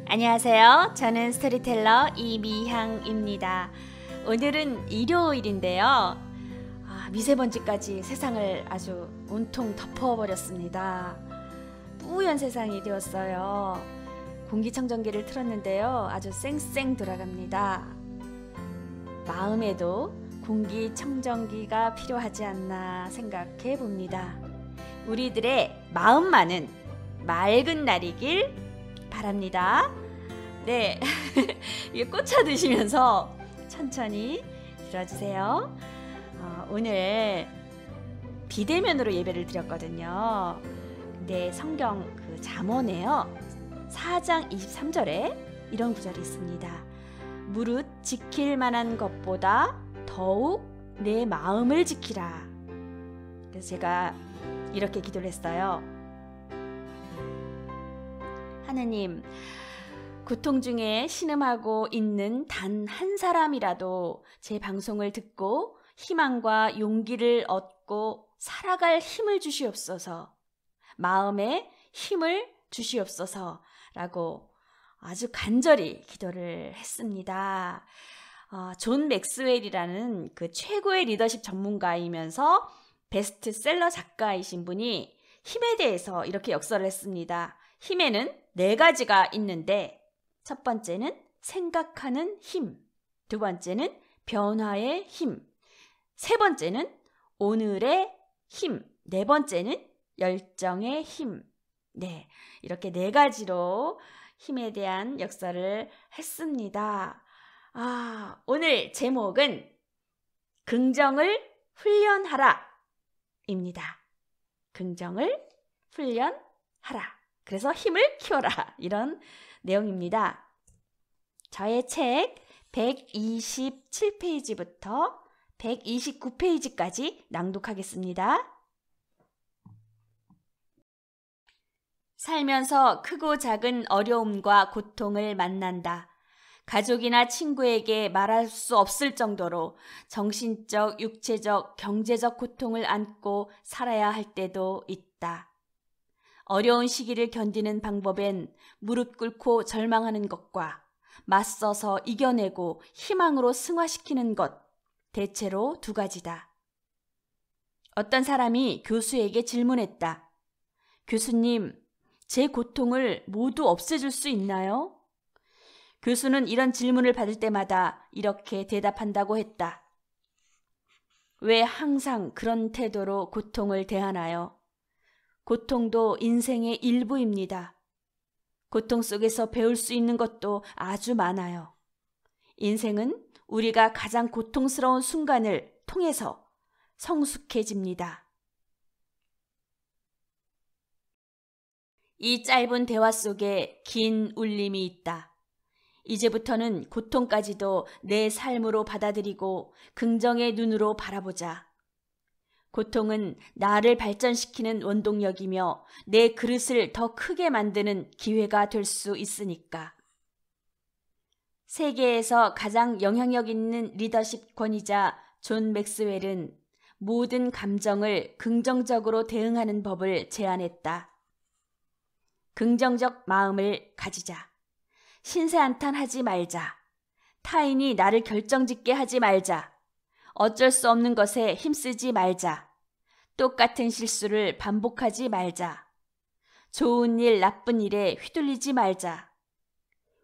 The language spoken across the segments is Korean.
안녕하세요. 저는 스토리텔러 이미향입니다. 오늘은 일요일인데요. 미세먼지까지 세상을 아주 온통 덮어버렸습니다. 뿌연 세상이 되었어요. 공기청정기를 틀었는데요. 아주 쌩쌩 돌아갑니다. 마음에도 공기청정기가 필요하지 않나 생각해 봅니다. 우리들의 마음만은 맑은 날이길 바랍니다. 네, 꽂혀 드시면서 천천히 들어주세요. 오늘 비대면으로 예배를 드렸거든요. 근데 성경 잠언에요. 4장 23절에 이런 구절이 있습니다. 무릇 지킬 만한 것보다 더욱 내 마음을 지키라. 그래서 제가 이렇게 기도를 했어요. 하느님, 고통 중에 신음하고 있는 단 한 사람이라도 제 방송을 듣고 희망과 용기를 얻고 살아갈 힘을 주시옵소서, 마음에 힘을 주시옵소서 라고 아주 간절히 기도를 했습니다. 존 맥스웰이라는 그 최고의 리더십 전문가이면서 베스트셀러 작가이신 분이 힘에 대해서 이렇게 역설을 했습니다. 힘에는 4가지가 있는데, 첫 번째는 생각하는 힘, 두 번째는 변화의 힘, 세 번째는 오늘의 힘, 네 번째는 열정의 힘. 네, 이렇게 4가지로 힘에 대한 역설을 했습니다. 오늘 제목은 긍정을 훈련하라 입니다. 긍정을 훈련하라. 그래서 힘을 키워라, 이런 내용입니다. 저의 책 127페이지부터 129페이지까지 낭독하겠습니다. 살면서 크고 작은 어려움과 고통을 만난다. 가족이나 친구에게 말할 수 없을 정도로 정신적, 육체적, 경제적 고통을 안고 살아야 할 때도 있다. 어려운 시기를 견디는 방법엔 무릎 꿇고 절망하는 것과 맞서서 이겨내고 희망으로 승화시키는 것, 대체로 2가지다. 어떤 사람이 교수에게 질문했다. 교수님, 제 고통을 모두 없애줄 수 있나요? 교수는 이런 질문을 받을 때마다 이렇게 대답한다고 했다. 왜 항상 그런 태도로 고통을 대하나요? 고통도 인생의 일부입니다. 고통 속에서 배울 수 있는 것도 아주 많아요. 인생은 우리가 가장 고통스러운 순간을 통해서 성숙해집니다. 이 짧은 대화 속에 긴 울림이 있다. 이제부터는 고통까지도 내 삶으로 받아들이고 긍정의 눈으로 바라보자. 고통은 나를 발전시키는 원동력이며 내 그릇을 더 크게 만드는 기회가 될 수 있으니까. 세계에서 가장 영향력 있는 리더십 권위자 존 맥스웰은 모든 감정을 긍정적으로 대응하는 법을 제안했다. 긍정적 마음을 가지자. 신세한탄하지 말자. 타인이 나를 결정짓게 하지 말자. 어쩔 수 없는 것에 힘쓰지 말자. 똑같은 실수를 반복하지 말자. 좋은 일, 나쁜 일에 휘둘리지 말자.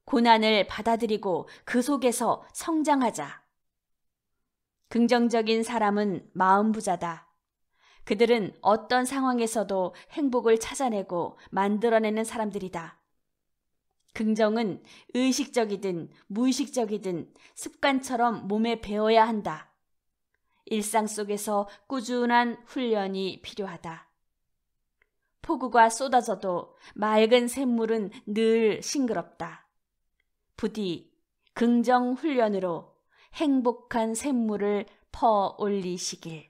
고난을 받아들이고 그 속에서 성장하자. 긍정적인 사람은 마음 부자다. 그들은 어떤 상황에서도 행복을 찾아내고 만들어내는 사람들이다. 긍정은 의식적이든 무의식적이든 습관처럼 몸에 배워야 한다. 일상 속에서 꾸준한 훈련이 필요하다. 폭우가 쏟아져도 맑은 샘물은 늘 싱그럽다. 부디 긍정 훈련으로 행복한 샘물을 퍼 올리시길.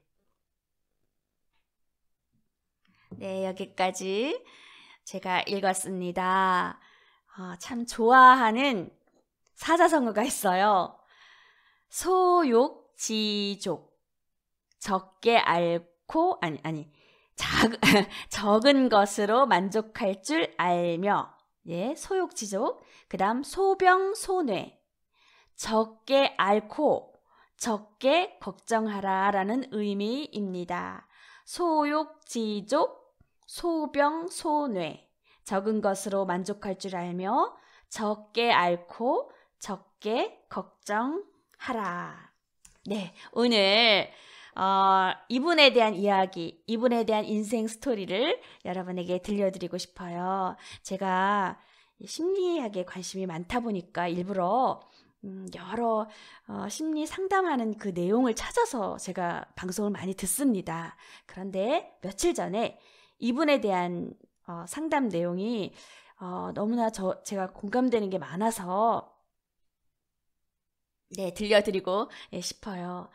네, 여기까지 제가 읽었습니다. 참 좋아하는 사자성어가 있어요. 소욕지족. 적게 앓고 적은 것으로 만족할 줄 알며 예, 소욕지족. 그 다음 소병소뇌. 적게 앓고 적게 걱정하라 라는 의미입니다. 소욕지족, 소병소뇌. 적은 것으로 만족할 줄 알며 적게 앓고 적게 걱정하라. 네, 오늘 이분에 대한 이야기, 이분에 대한 인생 스토리를 여러분에게 들려드리고 싶어요. 제가 심리학에 관심이 많다 보니까 일부러 여러 심리 상담하는 그 내용을 찾아서 제가 방송을 많이 듣습니다. 그런데 며칠 전에 이분에 대한 상담 내용이 너무나 제가 공감되는 게 많아서 네, 들려드리고 싶어요.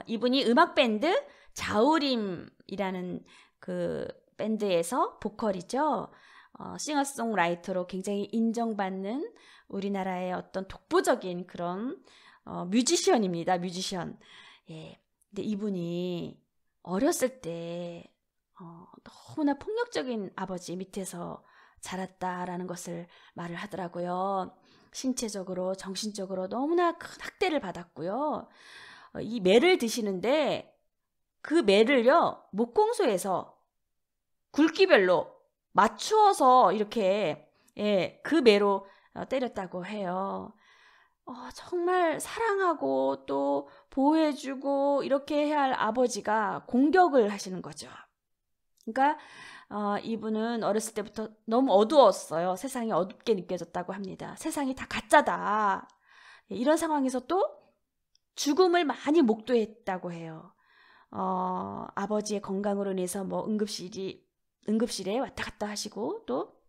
이분이 음악밴드 자우림이라는 그 밴드에서 보컬이죠. 싱어송라이터로 굉장히 인정받는 우리나라의 어떤 독보적인 그런 뮤지션입니다. 뮤지션. 예. 근데 이분이 어렸을 때 너무나 폭력적인 아버지 밑에서 자랐다라는 것을 말을 하더라고요. 신체적으로, 정신적으로 너무나 큰 학대를 받았고요. 이 매를 드시는데 그 매를요, 목공소에서 굵기별로 맞추어서 이렇게 그 매로 때렸다고 해요. 정말 사랑하고 또 보호해주고 이렇게 해야 할 아버지가 공격을 하시는 거죠. 그러니까 이분은 어렸을 때부터 너무 어두웠어요. 세상이 어둡게 느껴졌다고 합니다. 세상이 다 가짜다. 이런 상황에서 또 죽음을 많이 목도했다고 해요. 아버지의 건강으로 인해서 뭐 응급실에 왔다 갔다 하시고, 또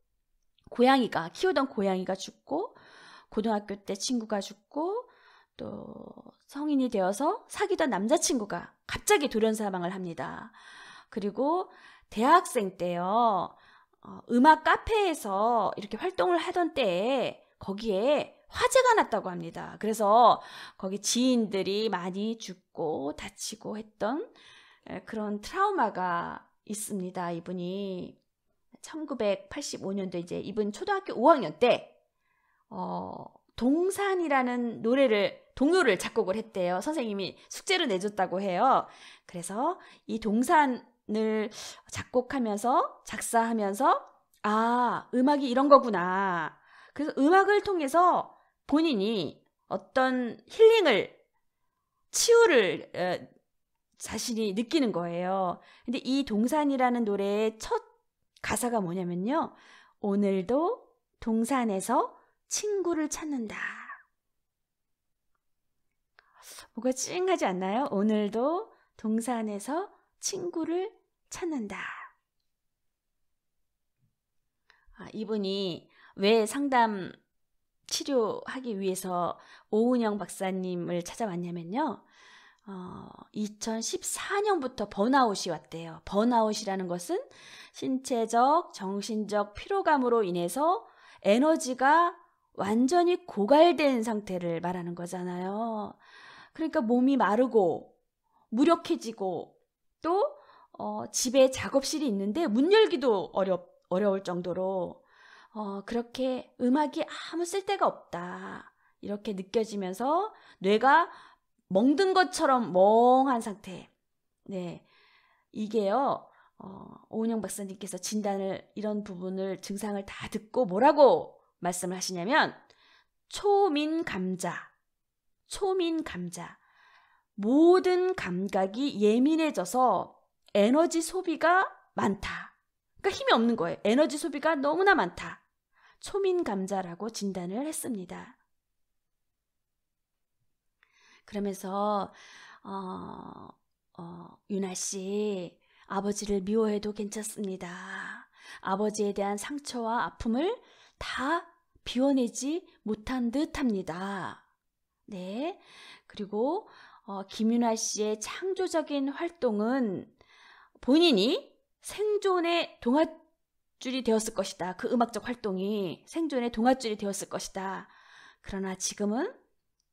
키우던 고양이가 죽고, 고등학교 때 친구가 죽고, 또 성인이 되어서 사귀던 남자친구가 갑자기 돌연 사망을 합니다. 그리고 대학생 때요, 음악 카페에서 이렇게 활동을 하던 때에 거기에 화재가 났다고 합니다. 그래서 거기 지인들이 많이 죽고 다치고 했던 그런 트라우마가 있습니다. 이분이 1985년도 이제 이분 초등학교 5학년 때 동산이라는 동요를 작곡을 했대요. 선생님이 숙제로 내줬다고 해요. 그래서 이 동산을 작곡하면서 작사하면서 음악이 이런 거구나. 그래서 음악을 통해서 본인이 어떤 치유를 자신이 느끼는 거예요. 근데 이 동산이라는 노래의 첫 가사가 뭐냐면요. 오늘도 동산에서 친구를 찾는다. 뭔가 찡하지 않나요? 오늘도 동산에서 친구를 찾는다. 이분이 왜 상담 치료하기 위해서 오은영 박사님을 찾아왔냐면요. 2014년부터 번아웃이 왔대요. 번아웃이라는 것은 신체적, 정신적 피로감으로 인해서 에너지가 완전히 고갈된 상태를 말하는 거잖아요. 그러니까 몸이 마르고 무력해지고 또 집에 작업실이 있는데 문 열기도 어려울 정도로 그렇게 음악이 아무 쓸데가 없다. 이렇게 느껴지면서 뇌가 멍든 것처럼 멍한 상태. 네, 이게요. 오은영 박사님께서 이런 증상을 다 듣고 뭐라고 말씀을 하시냐면 초민감자. 모든 감각이 예민해져서 에너지 소비가 많다. 그러니까 힘이 없는 거예요. 에너지 소비가 너무나 많다. 초민감자라고 진단을 했습니다. 그러면서 유나 씨, 아버지를 미워해도 괜찮습니다. 아버지에 대한 상처와 아픔을 다 비워내지 못한 듯합니다. 네. 그리고 김유나 씨의 창조적인 활동은 본인이 생존의 동아줄이 되었을 것이다. 그 음악적 활동이 생존의 동아줄이 되었을 것이다. 그러나 지금은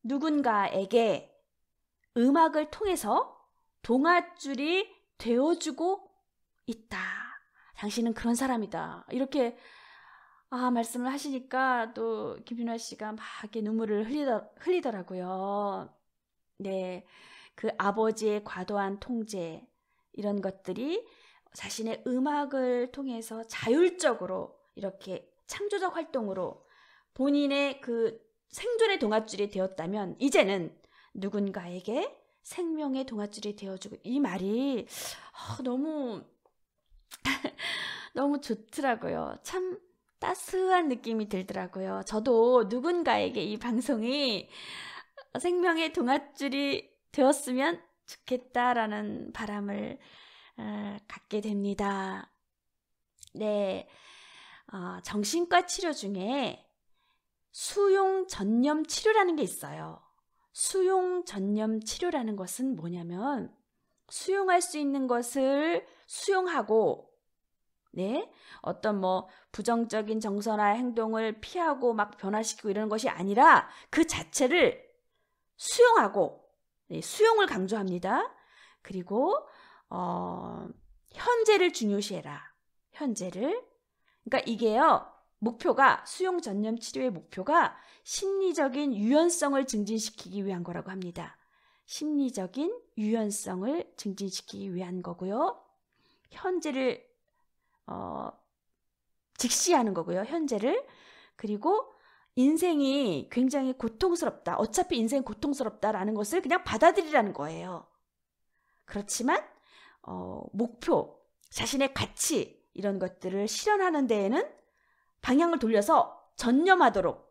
누군가에게 음악을 통해서 동아줄이 되어주고 있다. 당신은 그런 사람이다. 이렇게 말씀을 하시니까 또 김윤아 씨가 막 이렇게 눈물을 흘리더라고요. 네, 그 아버지의 과도한 통제, 이런 것들이 자신의 음악을 통해서 자율적으로 이렇게 창조적 활동으로 본인의 그 생존의 동아줄이 되었다면 이제는 누군가에게 생명의 동아줄이 되어주고, 이 말이 너무 너무 좋더라고요. 참 따스한 느낌이 들더라고요. 저도 누군가에게 이 방송이 생명의 동아줄이 되었으면 좋겠다라는 바람을 갖게 됩니다. 네, 정신과 치료 중에 수용 전념 치료라는 게 있어요. 수용 전념 치료라는 것은 뭐냐면 수용할 수 있는 것을 수용하고, 네, 어떤 부정적인 정서나 행동을 피하고 막 변화시키고 이러는 것이 아니라 그 자체를 수용하고, 네, 수용을 강조합니다. 그리고 현재를 중요시해라. 현재를. 그러니까 이게요, 목표가, 수용 전념 치료의 목표가 심리적인 유연성을 증진시키기 위한 거라고 합니다. 심리적인 유연성을 증진시키기 위한 거고요. 현재를 직시하는 거고요. 현재를. 그리고 인생이 굉장히 고통스럽다. 어차피 인생이 고통스럽다라는 것을 그냥 받아들이라는 거예요. 그렇지만 목표, 자신의 가치, 이런 것들을 실현하는 데에는 방향을 돌려서 전념하도록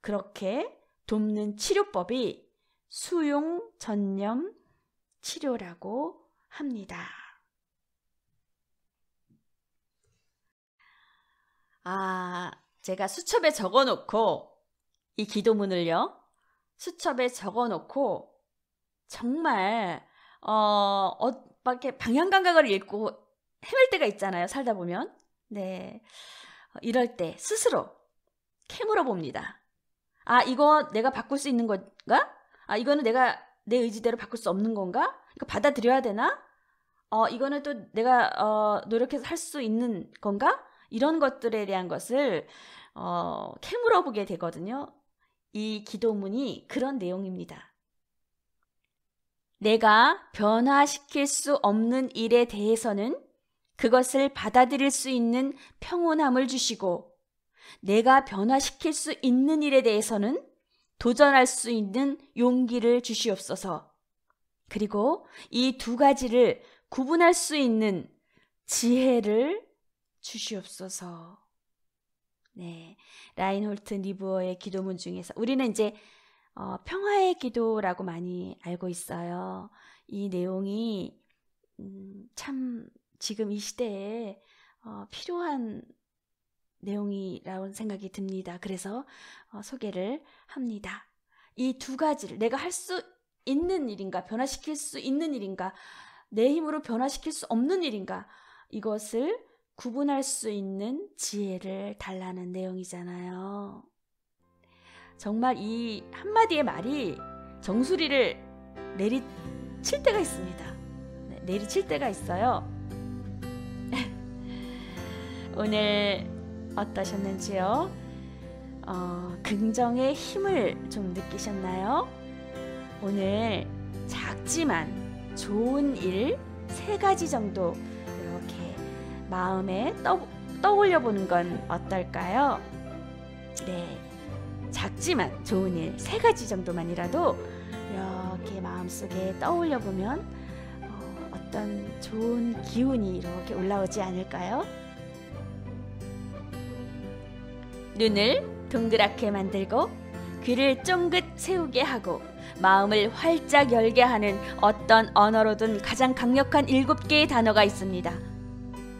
그렇게 돕는 치료법이 수용 전념 치료라고 합니다. 제가 수첩에 적어놓고, 이 기도문을요, 수첩에 적어놓고 정말 막 이렇게 방향 감각을 잃고 헤맬 때가 있잖아요, 살다 보면. 네, 이럴 때 스스로 캐물어 봅니다. 이거 내가 바꿀 수 있는 건가? 이거는 내가 내 의지대로 바꿀 수 없는 건가? 이거 받아들여야 되나? 이거는 또 내가 노력해서 할 수 있는 건가? 이런 것들에 대한 것을 캐물어 보게 되거든요. 이 기도문이 그런 내용입니다. 내가 변화시킬 수 없는 일에 대해서는 그것을 받아들일 수 있는 평온함을 주시고, 내가 변화시킬 수 있는 일에 대해서는 도전할 수 있는 용기를 주시옵소서. 그리고 이 두 가지를 구분할 수 있는 지혜를 주시옵소서. 네, 라인홀트 니부어의 기도문 중에서 우리는 이제 평화의 기도라고 많이 알고 있어요. 이 내용이 참 지금 이 시대에 필요한 내용이라는 생각이 듭니다. 그래서 소개를 합니다. 이 두 가지를, 내가 할 수 있는 일인가, 변화시킬 수 있는 일인가, 내 힘으로 변화시킬 수 없는 일인가, 이것을 구분할 수 있는 지혜를 달라는 내용이잖아요. 정말 이 한마디의 말이 정수리를 내리칠 때가 있습니다. 네, 내리칠 때가 있어요. 오늘 어떠셨는지요? 긍정의 힘을 좀 느끼셨나요? 오늘 작지만 좋은 일 3가지 정도 이렇게 마음에 떠올려 보는 건 어떨까요? 네, 작지만 좋은 일 3가지 정도만이라도 이렇게 마음속에 떠올려 보면 어떤 좋은 기운이 이렇게 올라오지 않을까요? 눈을 동그랗게 만들고 귀를 쫑긋 세우게 하고 마음을 활짝 열게 하는 어떤 언어로든 가장 강력한 7개의 단어가 있습니다.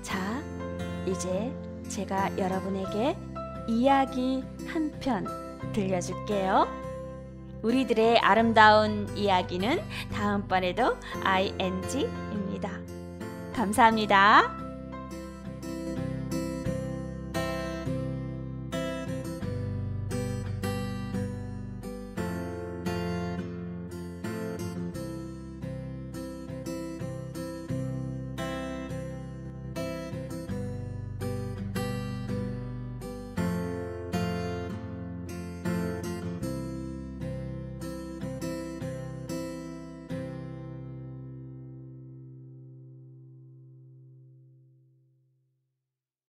자, 이제 제가 여러분에게 이야기 한 편 들려줄게요. 우리들의 아름다운 이야기는 다음번에도 ing입니다. 감사합니다.